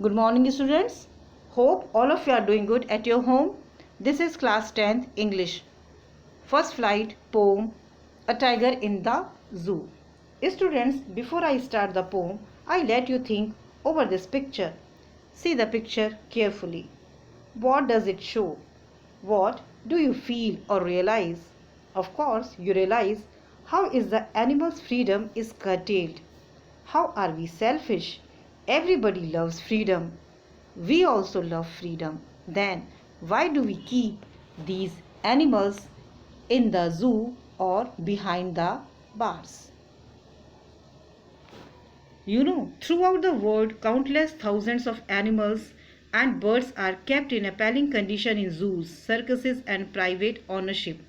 Good morning, students. Hope all of you are doing good at your home. This is class 10th English. First flight poem, A Tiger in the Zoo. Students, before I start the poem, I let you think over this picture. See the picture carefully. What does it show? What do you feel or realize? Of course, you realize how is the animal's freedom is curtailed. How are we selfish? Everybody loves freedom. We also love freedom. Then why do we keep these animals in the zoo or behind the bars? Throughout the world, countless thousands of animals and birds are kept in appalling condition in zoos, circuses, and private ownership.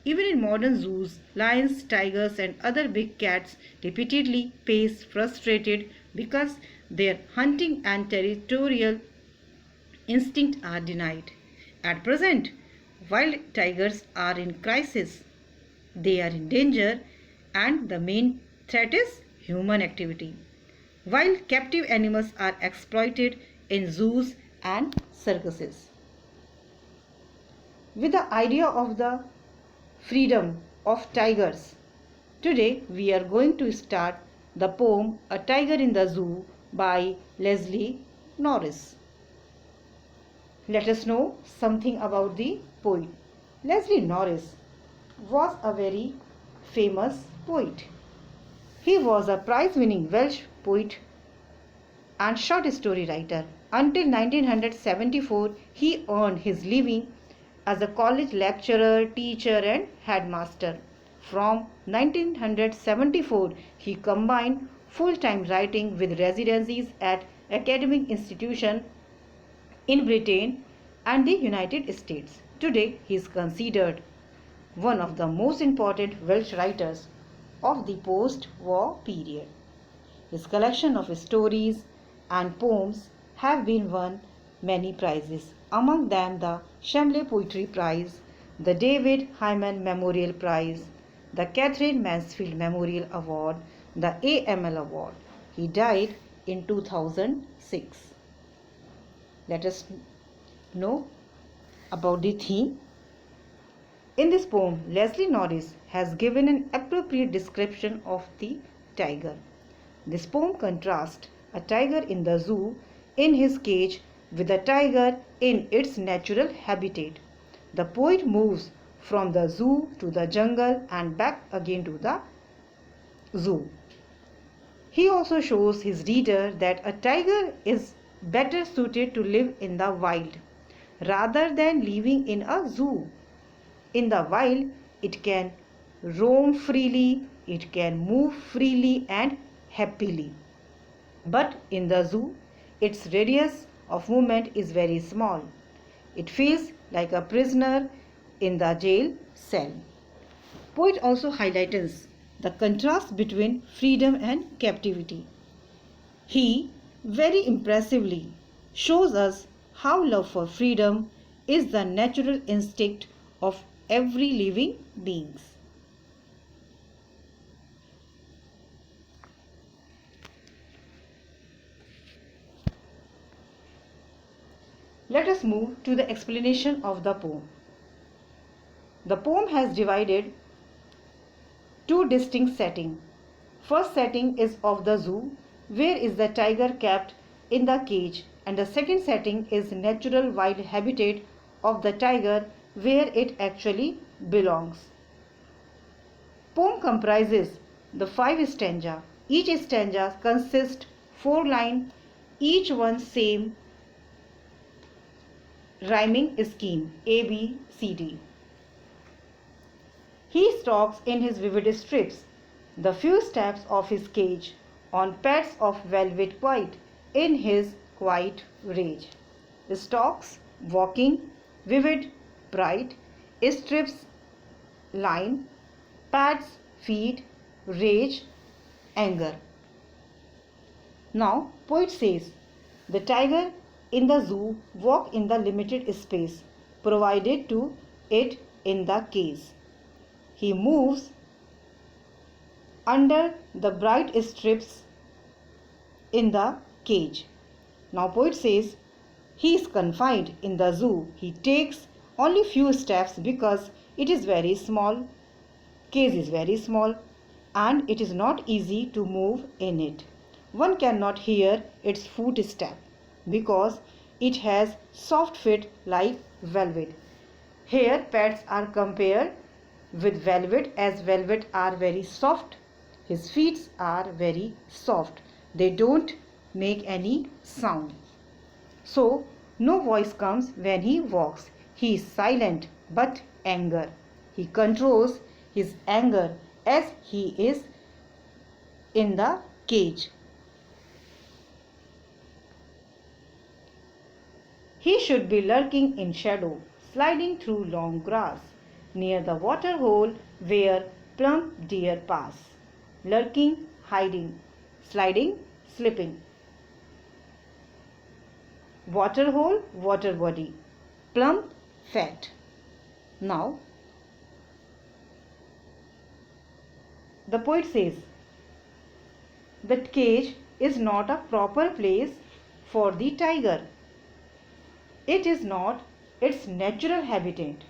Even in modern zoos, lions, tigers, and other big cats repeatedly face frustrated because their hunting and territorial instinct are denied. At present, wild tigers are in crisis. They are in danger, and the main threat is human activity. While captive animals are exploited in zoos and circuses. With the idea of the freedom of tigers, today we are going to start the poem A Tiger in the Zoo by Leslie Norris. Let us know something about the poet. Leslie Norris was a very famous poet. He was a prize-winning Welsh poet and short story writer. Until 1974, he earned his living as a college lecturer, teacher, and headmaster. From 1974, he combined full-time writing with residencies at academic institutions in Britain and the United States. Today, he is considered one of the most important Welsh writers of the post-war period. His collection of stories and poems have been won many prizes, among them the Shamley Poetry Prize, the David Hyman Memorial Prize, the Catherine Mansfield Memorial Award, the AML Award. He died in 2006. Let us know about the theme. In this poem, Leslie Norris has given an appropriate description of the tiger. This poem contrasts a tiger in the zoo in his cage with a tiger in its natural habitat. The poet moves from the zoo to the jungle and back again to the zoo. He also shows his reader that a tiger is better suited to live in the wild rather than living in a zoo. In the wild, it can roam freely, it can move freely and happily. But in the zoo, its radius of movement is very small. It feels like a prisoner in the jail cell. Poet also highlights the contrast between freedom and captivity. He very impressively shows us how love for freedom is the natural instinct of every living being. Let us move to the explanation of the poem. The poem has divided two distinct settings. First setting is of the zoo, where is the tiger kept in the cage, and the second setting is natural wild habitat of the tiger, where it actually belongs. Poem comprises the 5 stanza. Each stanza consists 4 lines, each one same rhyming scheme A, B, C, D. He stalks in his vivid strips the few steps of his cage on pads of velvet white in his quiet rage. Stalks, walking, vivid, bright, strips, line, pads, feet, rage, anger. Now, poet says, the tiger in the zoo walk in the limited space provided to it in the cage. He moves under the bright strips in the cage. Now poet says he is confined in the zoo. He takes only few steps because it is very small. Cage is very small and it is not easy to move in it. One cannot hear its footstep because it has soft feet like velvet. Here pets are compared with velvet as velvet are very soft. His feet are very soft. They don't make any sound. So no voice comes when he walks. He is silent but anger. He controls his anger as he is in the cage. He should be lurking in shadow, sliding through long grass, near the water hole where plump deer pass. Lurking, hiding, sliding, slipping. Water hole, water body. Plump, fat. Now, the poet says, that cage is not a proper place for the tiger. It is not its natural habitat.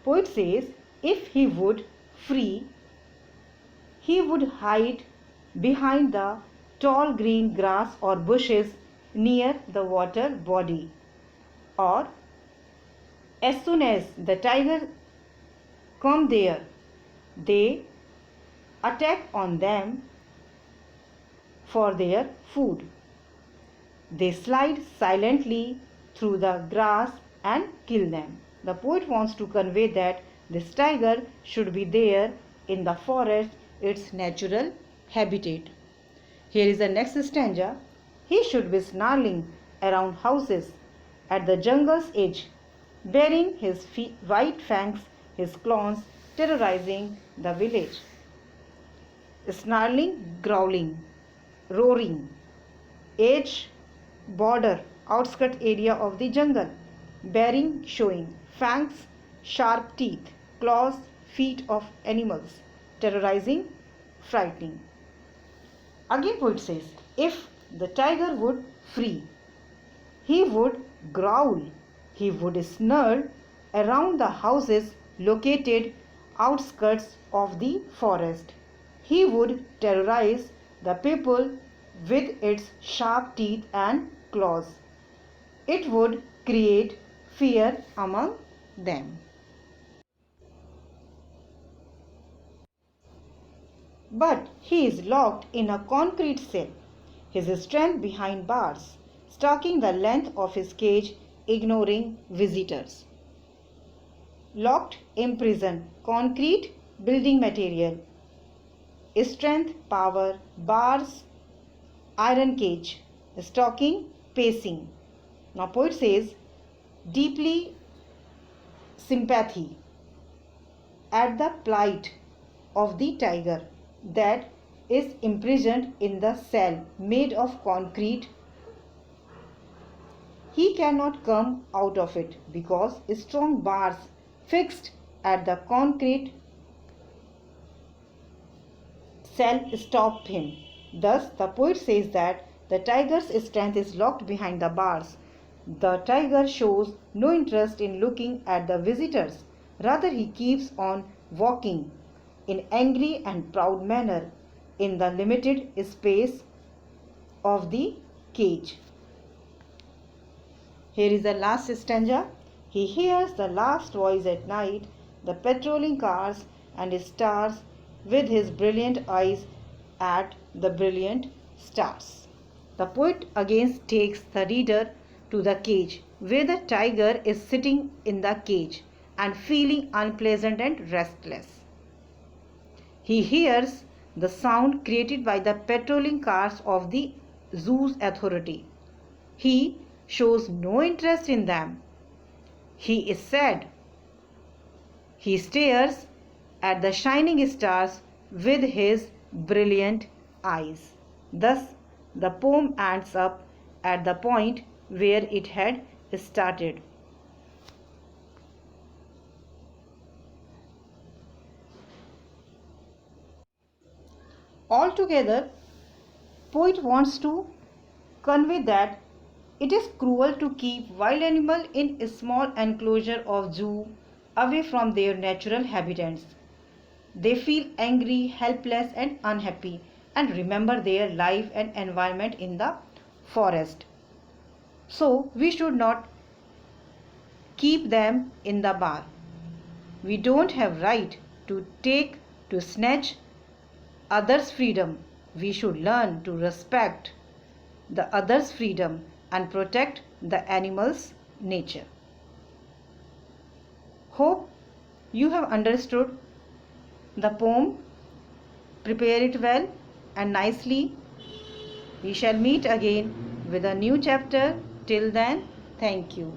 Poet says if he would free, he would hide behind the tall green grass or bushes near the water body. Or as soon as the tiger come there, they attack on them for their food. They slide silently through the grass and kill them. The poet wants to convey that this tiger should be there in the forest, its natural habitat. Here is the next stanza. He should be snarling around houses at the jungle's edge, bearing his white fangs, his claws, terrorizing the village. Snarling, growling, roaring, edge, border, outskirt area of the jungle, bearing, showing, fangs, sharp teeth, claws, feet of animals, terrorizing, frightening. Again poet says, if the tiger would free, he would growl, he would snarl around the houses located outskirts of the forest. He would terrorize the people with its sharp teeth and claws. It would create fear among them. But he is locked in a concrete cell, his strength behind bars, stalking the length of his cage, ignoring visitors. Locked, imprisoned, concrete, building material, strength, power, bars, iron cage, stalking, pacing. Now poet says, deeply sympathy at the plight of the tiger that is imprisoned in the cell made of concrete. He cannot come out of it because strong bars fixed at the concrete cell stop him. Thus, the poet says that the tiger's strength is locked behind the bars. The tiger shows no interest in looking at the visitors. Rather, he keeps on walking in angry and proud manner in the limited space of the cage. Here is the last stanza. He hears the last voice at night, the patrolling cars and stars with his brilliant eyes at the brilliant stars. The poet again takes the reader to the cage where the tiger is sitting in the cage and feeling unpleasant and restless. He hears the sound created by the patrolling cars of the zoo's authority. He shows no interest in them. He is sad. He stares at the shining stars with his brilliant eyes. Thus, the poem ends up at the point where it had started. Altogether, poet wants to convey that It is cruel to keep wild animals in a small enclosure of zoo away from their natural habitats. They feel angry, helpless and unhappy and remember their life and environment in the forest. So we should not keep them in the bar. We don't have right to snatch others' freedom. We should learn to respect the other's freedom and protect the animal's nature. Hope you have understood the poem. Prepare it well and nicely. We shall meet again with a new chapter. Till then, thank you.